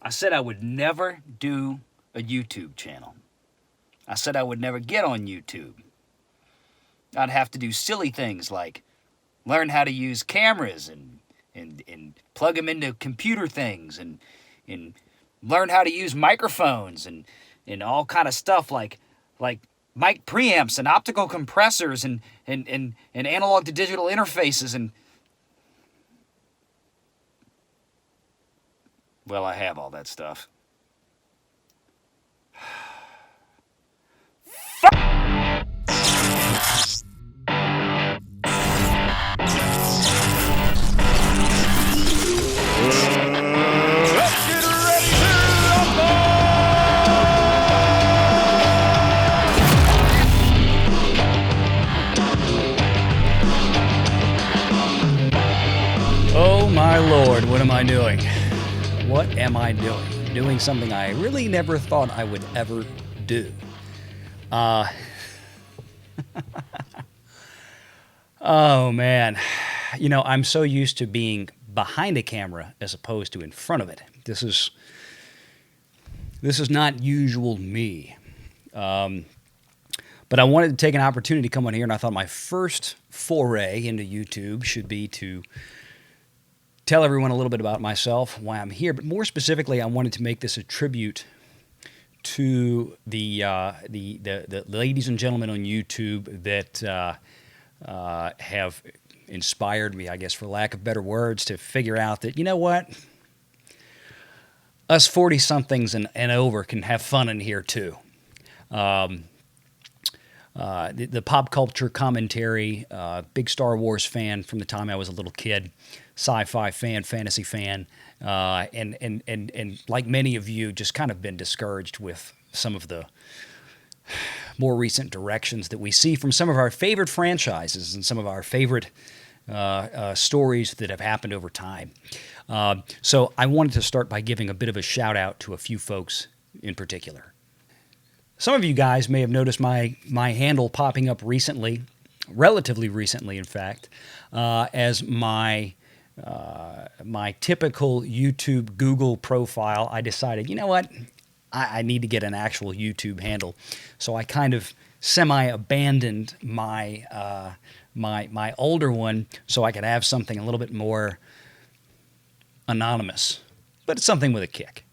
I said I would never do a YouTube channel. I said I would never get on YouTube. I'd have to do silly things like learn how to use cameras and plug them into computer things and learn how to use microphones and all kind of stuff like mic preamps and optical compressors and analog to digital interfaces and well, I have all that stuff. Oh my Lord, what am I doing? What am I doing? Doing something I really never thought I would ever do. Oh man, you know, I'm so used to being behind a camera as opposed to in front of it. This is not usual me. But I wanted to take an opportunity to come on here, and I thought my first foray into YouTube should be to tell everyone a little bit about myself, why I'm here. But more specifically, I wanted to make this a tribute to the ladies and gentlemen on YouTube that have inspired me, I guess, for lack of better words, to figure out that, you know what, us 40-somethings and over can have fun in here too. The pop culture commentary, big Star Wars fan from the time I was a little kid, sci-fi fan, fantasy fan, and like many of you, just kind of been discouraged with some of the more recent directions that we see from some of our favorite franchises and some of our favorite stories that have happened over time. So I wanted to start by giving a bit of a shout out to a few folks in particular. Some of you guys may have noticed my handle popping up recently, relatively recently, in fact, as my typical YouTube Google profile. I decided, you know what, I need to get an actual YouTube handle. So I kind of semi-abandoned my my older one so I could have something a little bit more anonymous, but it's something with a kick.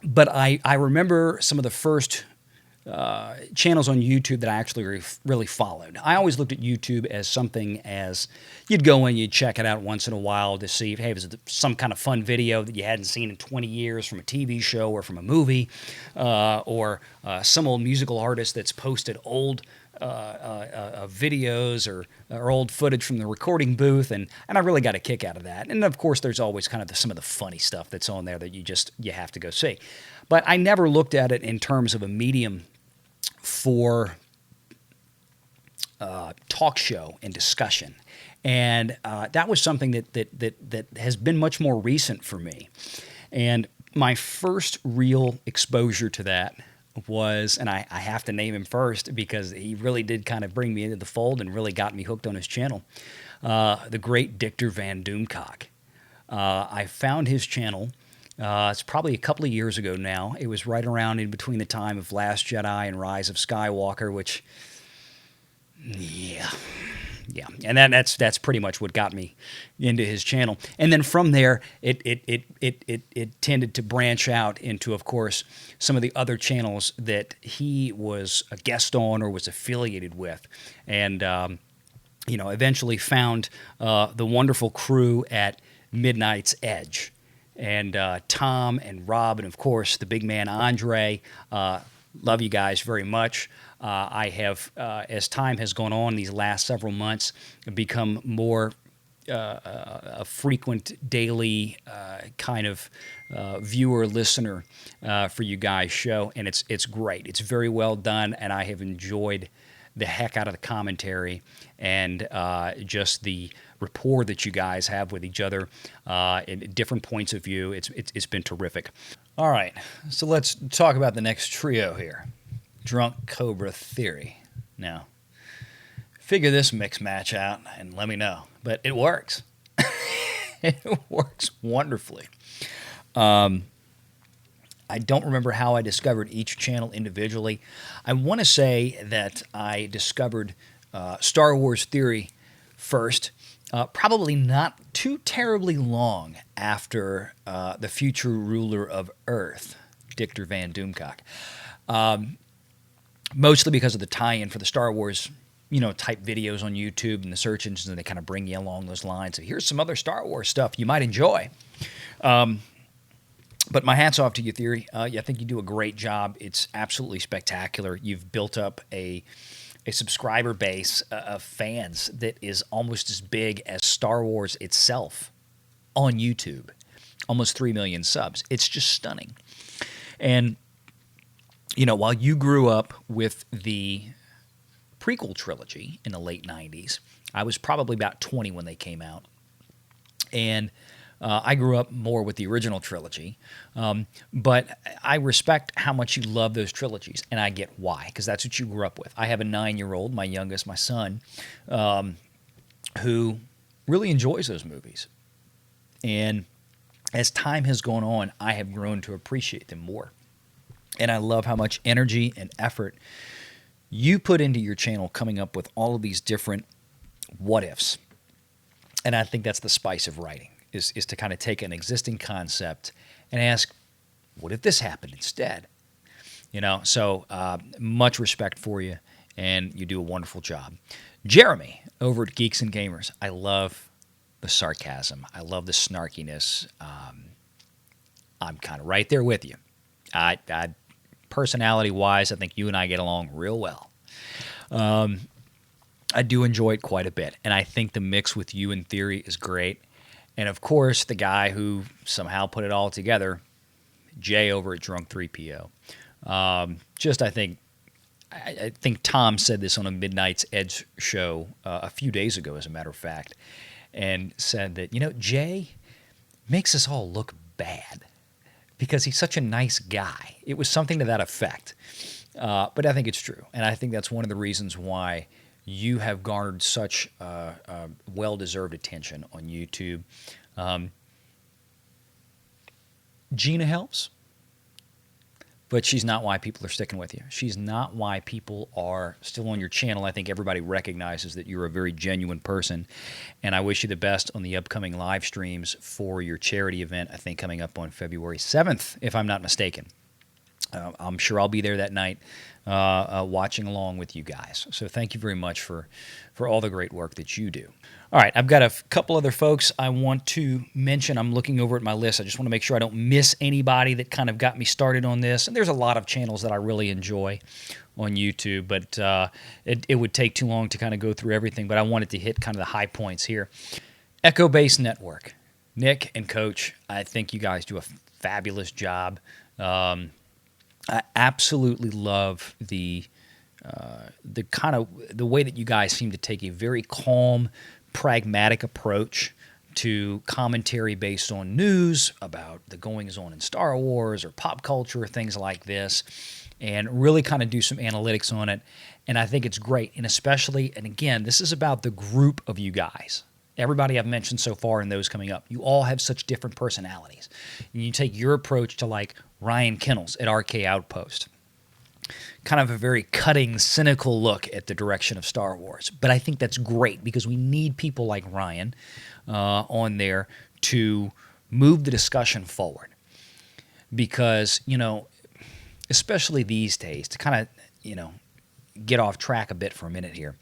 But I remember some of the first channels on YouTube that I actually really followed. I always looked at YouTube as something as you'd go in, you'd check it out once in a while to see, hey, was it some kind of fun video that you hadn't seen in 20 years from a TV show or from a movie, or some old musical artist that's posted old videos or old footage from the recording booth, and I really got a kick out of that. And of course, there's always kind of some of the funny stuff that's on there that you have to go see. But I never looked at it in terms of a medium for talk show and discussion, and that was something that has been much more recent for me. And my first real exposure to that was, and I have to name him first because he really did kind of bring me into the fold and really got me hooked on his channel, the great Dictor Van Doomcock. I found his channel. It's probably a couple of years ago now. It was right around in between the time of Last Jedi and Rise of Skywalker, which, yeah. And that's pretty much what got me into his channel. And then from there, it tended to branch out into, of course, some of the other channels that he was a guest on or was affiliated with, and eventually found the wonderful crew at Midnight's Edge. And Tom and Rob, and of course the big man Andre. Love you guys very much. I have, as time has gone on these last several months, become more a frequent daily kind of viewer, listener for you guys' show, and it's great. It's very well done, and I have enjoyed the heck out of the commentary and just the rapport that you guys have with each other in different points of view. It's been terrific. All right, so let's talk about the next trio here. Drunk Cobra Theory. Now, figure this mix match out and let me know. But it works. It works wonderfully. I don't remember how I discovered each channel individually. I want to say that I discovered Star Wars Theory first, probably not too terribly long after the future ruler of Earth, Dictor Van Doomcock. Mostly because of the tie-in for the Star Wars, type videos on YouTube and the search engines, and they kind of bring you along those lines. So here's some other Star Wars stuff you might enjoy. But my hat's off to you, Theory. I think you do a great job. It's absolutely spectacular. You've built up a subscriber base of fans that is almost as big as Star Wars itself on YouTube. Almost 3 million subs. It's just stunning. And, while you grew up with the prequel trilogy in the late 90s, I was probably about 20 when they came out. And I grew up more with the original trilogy, but I respect how much you love those trilogies, and I get why, because that's what you grew up with. I have a 9-year-old, my youngest, my son, who really enjoys those movies. And as time has gone on, I have grown to appreciate them more. And I love how much energy and effort you put into your channel coming up with all of these different what-ifs. And I think that's the spice of writing. Is to kind of take an existing concept and ask, what if this happened instead? So much respect for you, and you do a wonderful job. Jeremy, over at Geeks and Gamers, I love the sarcasm. I love the snarkiness. I'm kind of right there with you. Personality-wise, I think you and I get along real well. I do enjoy it quite a bit, and I think the mix with you and Theory is great. And, of course, the guy who somehow put it all together, Jay over at Drunk 3PO. I think Tom said this on a Midnight's Edge show a few days ago, as a matter of fact, and said that, Jay makes us all look bad because he's such a nice guy. It was something to that effect. But I think it's true. And I think that's one of the reasons why you have garnered such well-deserved attention on YouTube. Gina helps, but she's not why people are sticking with you. She's not why people are still on your channel. I think everybody recognizes that you're a very genuine person, and I wish you the best on the upcoming live streams for your charity event, I think coming up on February 7th, if I'm not mistaken. I'm sure I'll be there that night watching along with you guys. So thank you very much for all the great work that you do. All right, I've got a couple other folks I want to mention. I'm looking over at my list. I just want to make sure I don't miss anybody that kind of got me started on this. And there's a lot of channels that I really enjoy on YouTube, but it would take too long to kind of go through everything. But I wanted to hit kind of the high points here. Echo Base Network. Nick and Coach, I think you guys do a fabulous job. I absolutely love the way that you guys seem to take a very calm, pragmatic approach to commentary based on news about the goings-on in Star Wars or pop culture or things like this, and really kind of do some analytics on it. And I think it's great. And especially, and again, this is about the group of you guys. Everybody I've mentioned so far and those coming up, you all have such different personalities. And you take your approach to like Ryan Kennels at RK Outpost. Kind of a very cutting, cynical look at the direction of Star Wars. But I think that's great because we need people like Ryan on there to move the discussion forward. Because, especially these days, to kind of, get off track a bit for a minute here.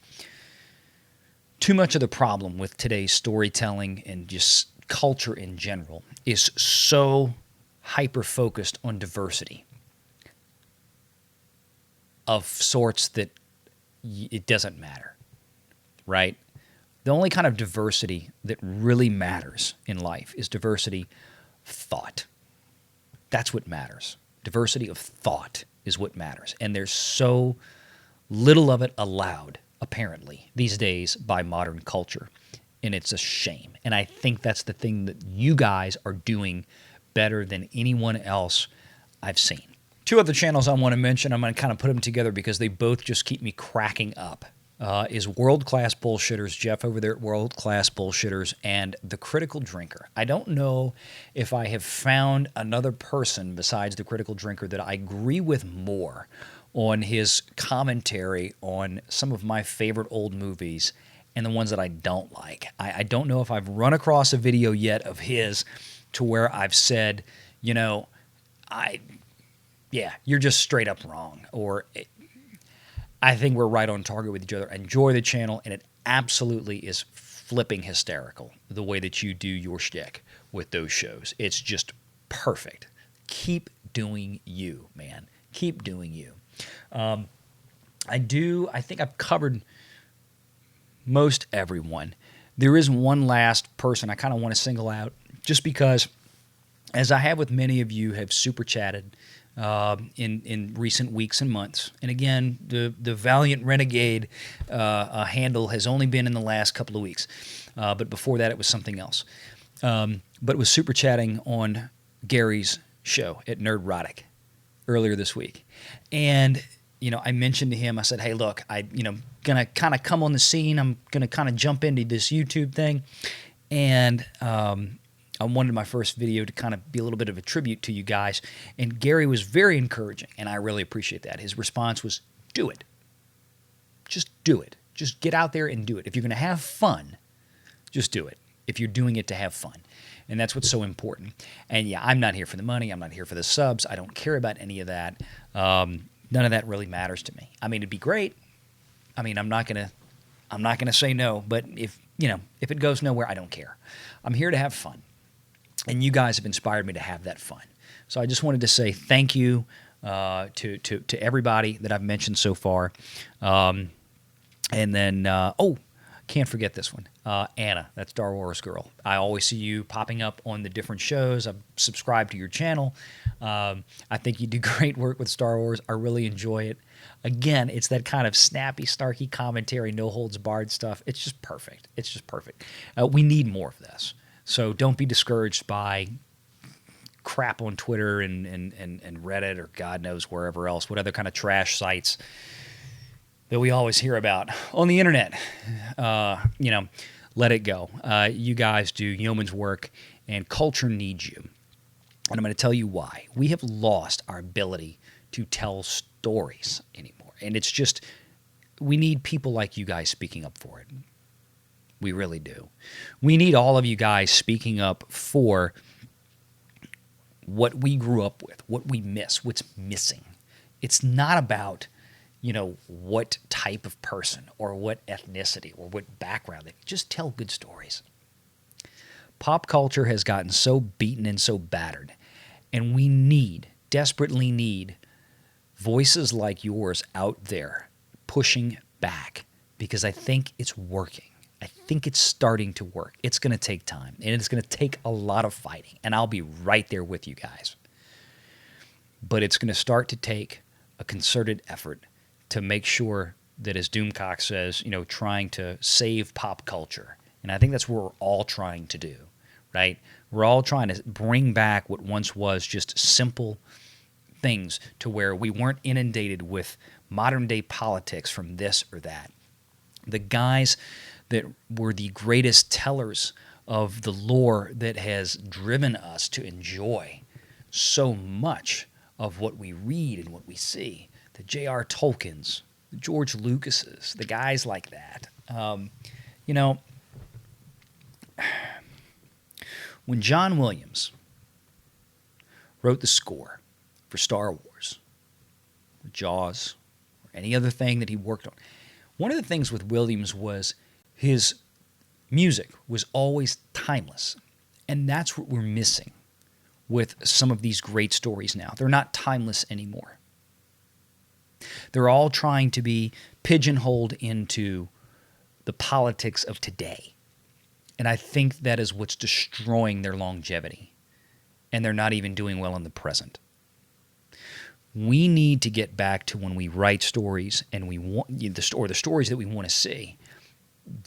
Too much of the problem with today's storytelling and just culture in general is so hyper-focused on diversity of sorts that it doesn't matter, right? The only kind of diversity that really matters in life is diversity of thought. That's what matters. Diversity of thought is what matters. And there's so little of it allowed, apparently, these days by modern culture. And it's a shame. And I think that's the thing that you guys are doing better than anyone else I've seen. Two other channels I want to mention, I'm going to kind of put them together because they both just keep me cracking up. is World Class Bullshitters, Jeff over there at World Class Bullshitters, and The Critical Drinker. I don't know if I have found another person besides The Critical Drinker that I agree with more on his commentary on some of my favorite old movies and the ones that I don't like. I don't know if I've run across a video yet of his to where I've said, you know, you're just straight up wrong, or I think we're right on target with each other. Enjoy the channel, and it absolutely is flipping hysterical the way that you do your shtick with those shows. It's just perfect. Keep doing you, man. Keep doing you. I think I've covered most everyone. There is one last person I kind of want to single out, just because, as I have with many of you, have super chatted in recent weeks and months. And again, the Valiant Renegade handle has only been in the last couple of weeks. But before that, it was something else. But it was super chatting on Gary's show at Nerdrotic earlier this week. And, you know, I mentioned to him, I said, hey, look, going to kind of come on the scene. I'm going to kind of jump into this YouTube thing. And I wanted my first video to kind of be a little bit of a tribute to you guys. And Gary was very encouraging, and I really appreciate that. His response was, do it. Just do it. Just get out there and do it. If you're going to have fun, just do it. If you're doing it to have fun. And that's what's so important. And yeah, I'm not here for the money. I'm not here for the subs. I don't care about any of that. None of that really matters to me. I mean, it'd be great. I mean, I'm not gonna say no, but if it goes nowhere, I don't care. I'm here to have fun. And you guys have inspired me to have that fun. So I just wanted to say thank you to everybody that I've mentioned so far. And then, can't forget this one. Anna, that Star Wars girl. I always see you popping up on the different shows. I've subscribed to your channel. I think you do great work with Star Wars. I really enjoy it. Again, it's that kind of snappy, snarky commentary, no holds barred stuff. It's just perfect. It's just perfect. We need more of this. So don't be discouraged by crap on Twitter and Reddit or God knows wherever else, what other kind of trash sites that we always hear about on the internet. Let it go. You guys do yeoman's work, and culture needs you. And I'm going to tell you why. We have lost our ability to tell stories anymore. And it's just, we need people like you guys speaking up for it. We really do. We need all of you guys speaking up for what we grew up with, what we miss, what's missing. It's not about, what type of person or what ethnicity or what background. Just tell good stories. Pop culture has gotten so beaten and so battered, and we desperately need voices like yours out there pushing back, because I think it's working. I think it's starting to work. It's going to take time, and it's going to take a lot of fighting, and I'll be right there with you guys. But it's going to start to take a concerted effort to make sure that, as Doomcock says, trying to save pop culture. And I think that's what we're all trying to do, right? We're all trying to bring back what once was just simple things to where we weren't inundated with modern-day politics from this or that. The guys that were the greatest tellers of the lore that has driven us to enjoy so much of what we read and what we see. The J.R. Tolkiens, the George Lucases, the guys like that. When John Williams wrote the score for Star Wars, or Jaws, or any other thing that he worked on, one of the things with Williams was his music was always timeless. And that's what we're missing with some of these great stories now. They're not timeless anymore. They're all trying to be pigeonholed into the politics of today. And I think that is what's destroying their longevity. And they're not even doing well in the present. We need to get back to when we write stories and we want the stories that we want to see,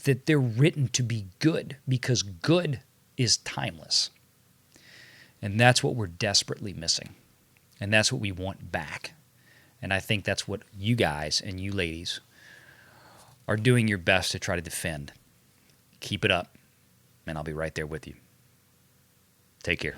that they're written to be good, because good is timeless. And that's what we're desperately missing. And that's what we want back. And I think that's what you guys and you ladies are doing your best to try to defend. Keep it up, and I'll be right there with you. Take care.